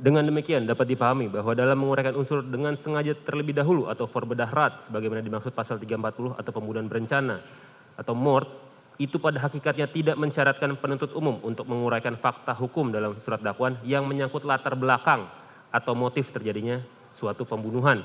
Dengan demikian dapat dipahami bahwa dalam menguraikan unsur dengan sengaja terlebih dahulu atau forbedarat sebagaimana dimaksud pasal 340 atau pembunuhan berencana atau mort, itu pada hakikatnya tidak mensyaratkan penuntut umum untuk menguraikan fakta hukum dalam surat dakwaan yang menyangkut latar belakang atau motif terjadinya suatu pembunuhan.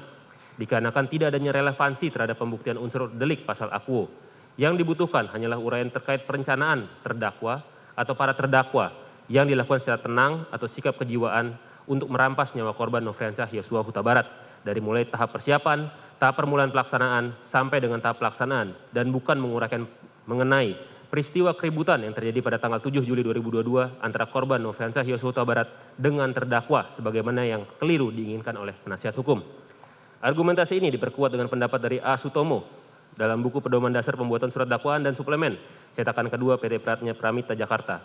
Dikarenakan tidak adanya relevansi terhadap pembuktian unsur delik pasal akuo. Yang dibutuhkan hanyalah uraian terkait perencanaan terdakwa atau para terdakwa yang dilakukan secara tenang atau sikap kejiwaan untuk merampas nyawa korban Nofriansyah Yosua Huta Barat dari mulai tahap persiapan, tahap permulaan pelaksanaan, sampai dengan tahap pelaksanaan, dan bukan menguraikan mengenai peristiwa keributan yang terjadi pada tanggal 7 Juli 2022 antara korban Nofriansyah Yosua Huta Barat dengan terdakwa sebagaimana yang keliru diinginkan oleh penasihat hukum. Argumentasi ini diperkuat dengan pendapat dari A. Sutomo dalam buku Pedoman Dasar Pembuatan Surat Dakwaan dan Suplemen, cetakan kedua PT Pratnya Pramita Jakarta,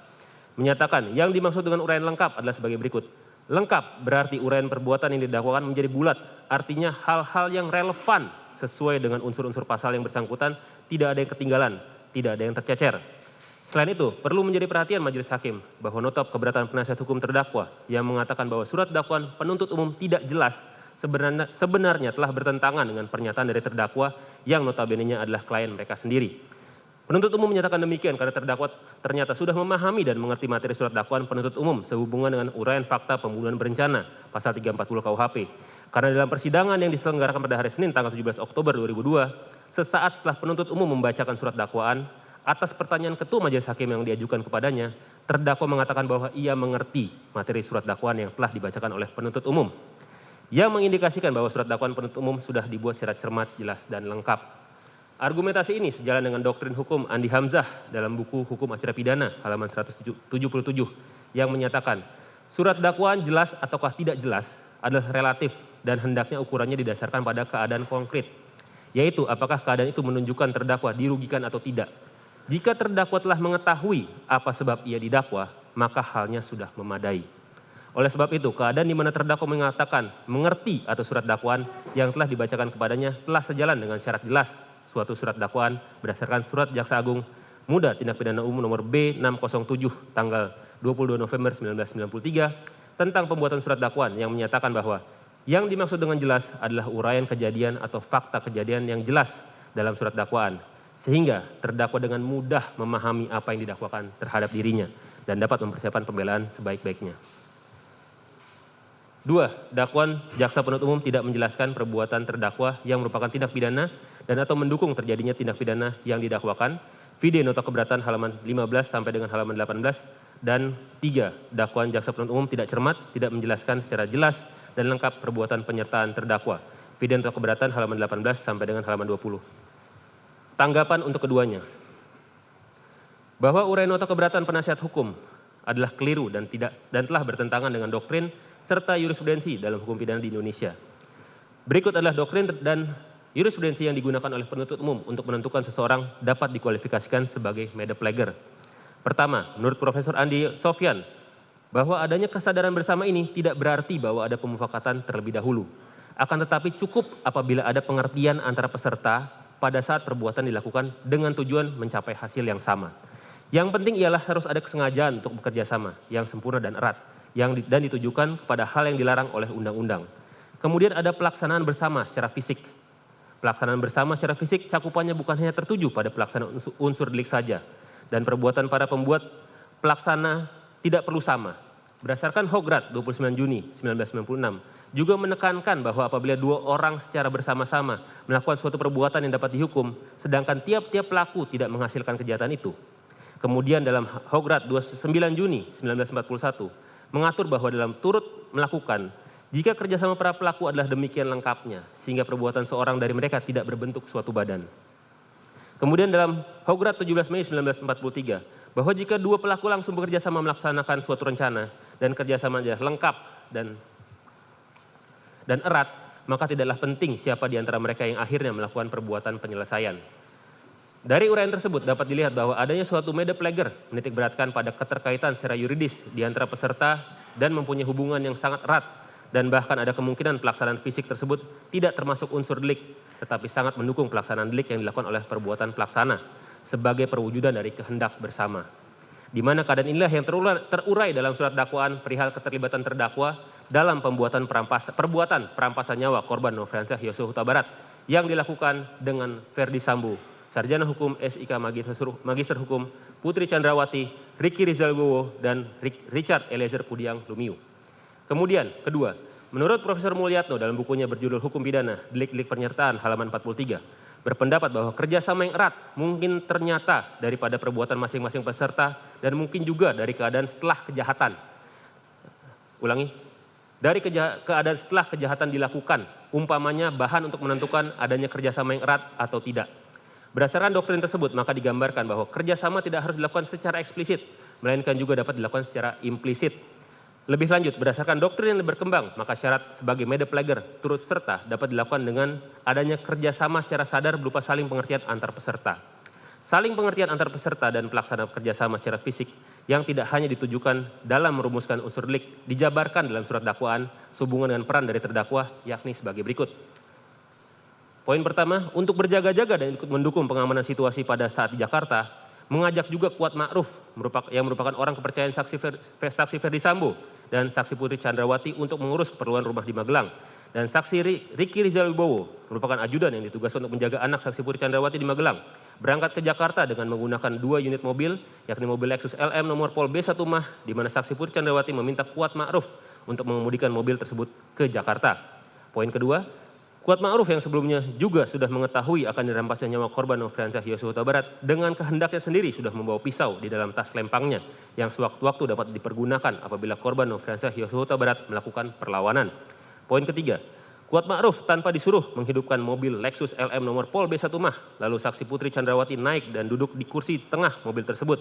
menyatakan yang dimaksud dengan uraian lengkap adalah sebagai berikut. Lengkap berarti uraian perbuatan yang didakwakan menjadi bulat, artinya hal-hal yang relevan sesuai dengan unsur-unsur pasal yang bersangkutan, tidak ada yang ketinggalan, tidak ada yang tercecer. Selain itu, perlu menjadi perhatian majelis hakim bahwa nota keberatan penasihat hukum terdakwa yang mengatakan bahwa surat dakwaan penuntut umum tidak jelas sebenarnya telah bertentangan dengan pernyataan dari terdakwa yang notabene-nya adalah klien mereka sendiri. Penuntut umum menyatakan demikian karena terdakwa ternyata sudah memahami dan mengerti materi surat dakwaan penuntut umum sehubungan dengan uraian fakta pembunuhan berencana pasal 340 KUHP. Karena dalam persidangan yang diselenggarakan pada hari Senin tanggal 17 Oktober 2002, sesaat setelah penuntut umum membacakan surat dakwaan, atas pertanyaan ketua majelis hakim yang diajukan kepadanya, terdakwa mengatakan bahwa ia mengerti materi surat dakwaan yang telah dibacakan oleh penuntut umum, yang mengindikasikan bahwa surat dakwaan penuntut umum sudah dibuat secara cermat, jelas, dan lengkap. Argumentasi ini sejalan dengan doktrin hukum Andi Hamzah dalam buku Hukum Acara Pidana halaman 177 yang menyatakan surat dakwaan jelas ataukah tidak jelas adalah relatif dan hendaknya ukurannya didasarkan pada keadaan konkret, yaitu apakah keadaan itu menunjukkan terdakwa dirugikan atau tidak. Jika terdakwa telah mengetahui apa sebab ia didakwa, maka halnya sudah memadai. Oleh sebab itu, keadaan di mana terdakwa mengatakan mengerti atau surat dakwaan yang telah dibacakan kepadanya telah sejalan dengan syarat jelas suatu surat dakwaan berdasarkan surat Jaksa Agung Muda Tindak Pidana Umum nomor B607 tanggal 22 November 1993 tentang pembuatan surat dakwaan yang menyatakan bahwa yang dimaksud dengan jelas adalah uraian kejadian atau fakta kejadian yang jelas dalam surat dakwaan, sehingga terdakwa dengan mudah memahami apa yang didakwakan terhadap dirinya dan dapat mempersiapkan pembelaan sebaik-baiknya. 2. Dakwaan jaksa penuntut umum tidak menjelaskan perbuatan terdakwa yang merupakan tindak pidana dan atau mendukung terjadinya tindak pidana yang didakwakan. Vide nota keberatan halaman 15 sampai dengan halaman 18. Dan 3. Dakwaan jaksa penuntut umum tidak cermat, tidak menjelaskan secara jelas dan lengkap perbuatan penyertaan terdakwa. Vide nota keberatan halaman 18 sampai dengan halaman 20. Tanggapan untuk keduanya. Bahwa uraian nota keberatan penasihat hukum adalah keliru dan telah bertentangan dengan doktrin serta jurisprudensi dalam hukum pidana di Indonesia. Berikut adalah doktrin dan jurisprudensi yang digunakan oleh penuntut umum untuk menentukan seseorang dapat dikualifikasikan sebagai medepleger. Pertama, menurut Profesor Andi Sofyan, bahwa adanya kesadaran bersama ini tidak berarti bahwa ada pemufakatan terlebih dahulu. Akan tetapi cukup apabila ada pengertian antara peserta pada saat perbuatan dilakukan dengan tujuan mencapai hasil yang sama. Yang penting ialah harus ada kesengajaan untuk bekerja sama yang sempurna dan erat, dan ditujukan kepada hal yang dilarang oleh undang-undang. Kemudian ada pelaksanaan bersama secara fisik. Pelaksanaan bersama secara fisik cakupannya bukan hanya tertuju pada pelaksanaan unsur delik saja, dan perbuatan para pembuat pelaksana tidak perlu sama. Berdasarkan Hograd 29 Juni 1996, juga menekankan bahwa apabila dua orang secara bersama-sama melakukan suatu perbuatan yang dapat dihukum, sedangkan tiap-tiap pelaku tidak menghasilkan kejahatan itu. Kemudian dalam Hograd 29 Juni 1941, mengatur bahwa dalam turut melakukan, jika kerjasama para pelaku adalah demikian lengkapnya, sehingga perbuatan seorang dari mereka tidak berbentuk suatu badan. Kemudian dalam Hograd 17 Mei 1943, bahwa jika dua pelaku langsung bekerja sama melaksanakan suatu rencana, dan kerjasama adalah lengkap dan erat, maka tidaklah penting siapa di antara mereka yang akhirnya melakukan perbuatan penyelesaian. Dari uraian tersebut dapat dilihat bahwa adanya suatu medepleger menitikberatkan pada keterkaitan secara yuridis di antara peserta dan mempunyai hubungan yang sangat erat, dan bahkan ada kemungkinan pelaksanaan fisik tersebut tidak termasuk unsur delik, tetapi sangat mendukung pelaksanaan delik yang dilakukan oleh perbuatan pelaksana sebagai perwujudan dari kehendak bersama. di mana keadaan inilah yang terurai dalam surat dakwaan perihal keterlibatan terdakwa dalam perbuatan perampasan nyawa korban Nofriansyah Yosua Huta Barat yang dilakukan dengan Ferdi Sambo, Sarjana Hukum SIK Magister Hukum, Putri Chandrawati, Ricky Rizal Wibowo, dan Richard Eliezer Pudiang Lumiu. Kemudian, kedua, menurut Profesor Mulyatno dalam bukunya berjudul Hukum Pidana, Delik-delik Penyertaan halaman 43, berpendapat bahwa kerjasama yang erat mungkin ternyata daripada perbuatan masing-masing peserta dan mungkin juga dari keadaan setelah kejahatan. Ulangi, dari keadaan setelah kejahatan dilakukan, umpamanya bahan untuk menentukan adanya kerjasama yang erat atau tidak. Berdasarkan doktrin tersebut, maka digambarkan bahwa kerjasama tidak harus dilakukan secara eksplisit, melainkan juga dapat dilakukan secara implisit. Lebih lanjut, berdasarkan doktrin yang berkembang, maka syarat sebagai mede plager turut serta dapat dilakukan dengan adanya kerjasama secara sadar berupa saling pengertian antar peserta. Saling pengertian antar peserta dan pelaksana kerjasama secara fisik yang tidak hanya ditujukan dalam merumuskan unsur delik dijabarkan dalam surat dakwaan sehubungan dengan peran dari terdakwa, yakni sebagai berikut. Poin pertama, untuk berjaga-jaga dan ikut mendukung pengamanan situasi pada saat di Jakarta, mengajak juga Kuat Ma'ruf yang merupakan orang kepercayaan saksi Ferdi Sambo dan saksi Putri Chandrawati untuk mengurus keperluan rumah di Magelang, dan saksi Ricky Rizal Wibowo merupakan ajudan yang ditugaskan untuk menjaga anak saksi Putri Chandrawati di Magelang, berangkat ke Jakarta dengan menggunakan 2 unit mobil, yakni mobil Lexus LM nomor Pol B1 Mah, di mana saksi Putri Chandrawati meminta Kuat Ma'ruf untuk mengemudikan mobil tersebut ke Jakarta. Poin kedua, Kuat Ma'ruf yang sebelumnya juga sudah mengetahui akan dirampasnya nyawa korban Nofriansyah Yosua Huta Barat dengan kehendaknya sendiri sudah membawa pisau di dalam tas lempangnya yang sewaktu-waktu dapat dipergunakan apabila korban Nofriansyah Yosua Huta Barat melakukan perlawanan. Poin ketiga, Kuat Ma'ruf tanpa disuruh menghidupkan mobil Lexus LM nomor Pol B1 Mah, lalu saksi Putri Chandrawati naik dan duduk di kursi tengah mobil tersebut.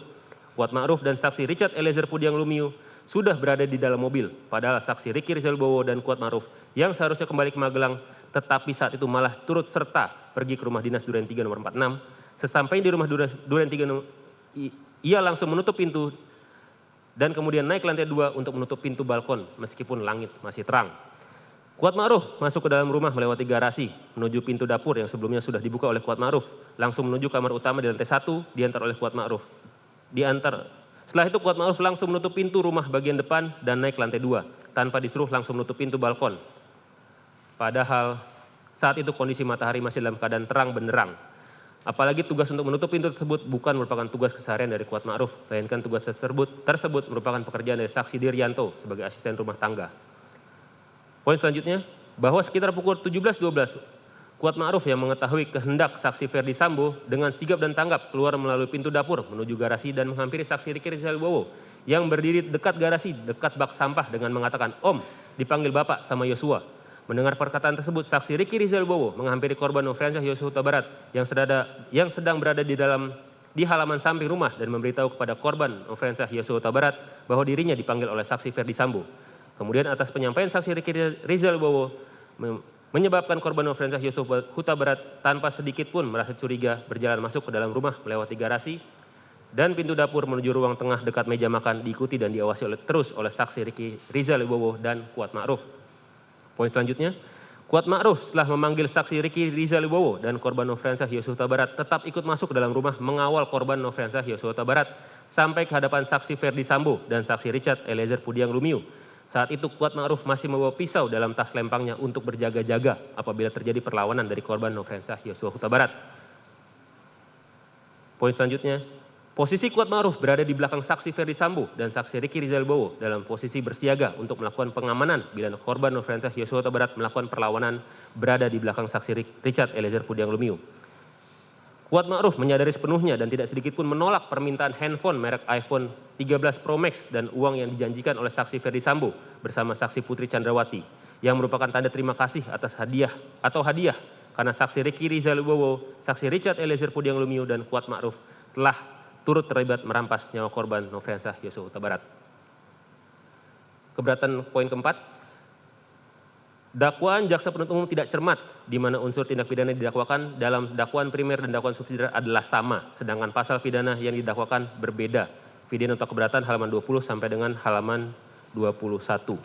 Kuat Ma'ruf dan saksi Richard Eliezer Pudiang Lumiu sudah berada di dalam mobil, padahal saksi Ricky Rizal Wibowo dan Kuat Ma'ruf yang seharusnya kembali ke Magelang tetapi saat itu malah turut serta pergi ke rumah dinas Duren 3 nomor 46. Sesampai di rumah Duren 3 ia langsung menutup pintu dan kemudian naik ke lantai 2 untuk menutup pintu balkon meskipun langit masih terang. Kuat Ma'ruf masuk ke dalam rumah melewati garasi menuju pintu dapur yang sebelumnya sudah dibuka oleh Kuat Ma'ruf, langsung menuju kamar utama di lantai 1 diantar oleh Kuat Ma'ruf. Setelah itu Kuat Ma'ruf langsung menutup pintu rumah bagian depan dan naik ke lantai 2 tanpa disuruh langsung menutup pintu balkon. Padahal saat itu kondisi matahari masih dalam keadaan terang benderang. Apalagi tugas untuk menutup pintu tersebut bukan merupakan tugas keseharian dari Kuat Ma'ruf, melainkan tugas tersebut merupakan pekerjaan dari saksi Diryanto sebagai asisten rumah tangga. Poin selanjutnya, bahwa sekitar pukul 17.12, Kuat Ma'ruf yang mengetahui kehendak saksi Ferdi Sambo dengan sigap dan tanggap keluar melalui pintu dapur menuju garasi dan menghampiri saksi Ricky Rizal Wibowo yang berdiri dekat garasi, dekat bak sampah dengan mengatakan, "Om, dipanggil Bapak sama Yosua." Mendengar perkataan tersebut, saksi Ricky Rizal Wibowo menghampiri korban Nofriansyah Yosua Huta Barat yang sedang berada di halaman samping rumah dan memberitahu kepada korban Nofriansyah Yosua Huta Barat bahwa dirinya dipanggil oleh saksi Ferdi Sambo. Kemudian atas penyampaian saksi Ricky Rizal Wibowo menyebabkan korban Nofriansyah Yosua Huta Barat tanpa sedikit pun merasa curiga berjalan masuk ke dalam rumah melewati garasi dan pintu dapur menuju ruang tengah dekat meja makan diikuti dan diawasi terus oleh saksi Ricky Rizal Wibowo dan Kuat Ma'ruf. Poin selanjutnya, Kuat Ma'ruf setelah memanggil saksi Ricky Rizal Wibowo dan korban Nofriansyah Yosua Huta Barat tetap ikut masuk ke dalam rumah mengawal korban Nofriansyah Yosua Huta Barat sampai ke hadapan saksi Ferdi Sambo dan saksi Richard Eliezer Pudiang Lumiu. Saat itu Kuat Ma'ruf masih membawa pisau dalam tas lempangnya untuk berjaga-jaga apabila terjadi perlawanan dari korban Nofriansyah Yosua Huta Barat. Poin selanjutnya, posisi Kuat Ma'ruf berada di belakang saksi Ferdi Sambo dan saksi Ricky Rizal Wibowo dalam posisi bersiaga untuk melakukan pengamanan bila korban Nofriansyah Yosua Huta Barat melakukan perlawanan berada di belakang saksi Richard Eliezer Pudiang Lumiu. Kuat Ma'ruf menyadari sepenuhnya dan tidak sedikit pun menolak permintaan handphone merek iPhone 13 Pro Max dan uang yang dijanjikan oleh saksi Ferdi Sambo bersama saksi Putri Chandrawati yang merupakan tanda terima kasih atas hadiah karena saksi Ricky Rizal Wibowo, saksi Richard Eliezer Pudiang Lumiu dan Kuat Ma'ruf telah turut terlibat merampas nyawa korban Nofriansyah Yosua Huta Barat. Keberatan poin keempat, dakwaan jaksa penuntut umum tidak cermat di mana unsur tindak pidana didakwakan dalam dakwaan primer dan dakwaan subsidiar adalah sama, sedangkan pasal pidana yang didakwakan berbeda. Video nota keberatan halaman 20 sampai dengan halaman 21.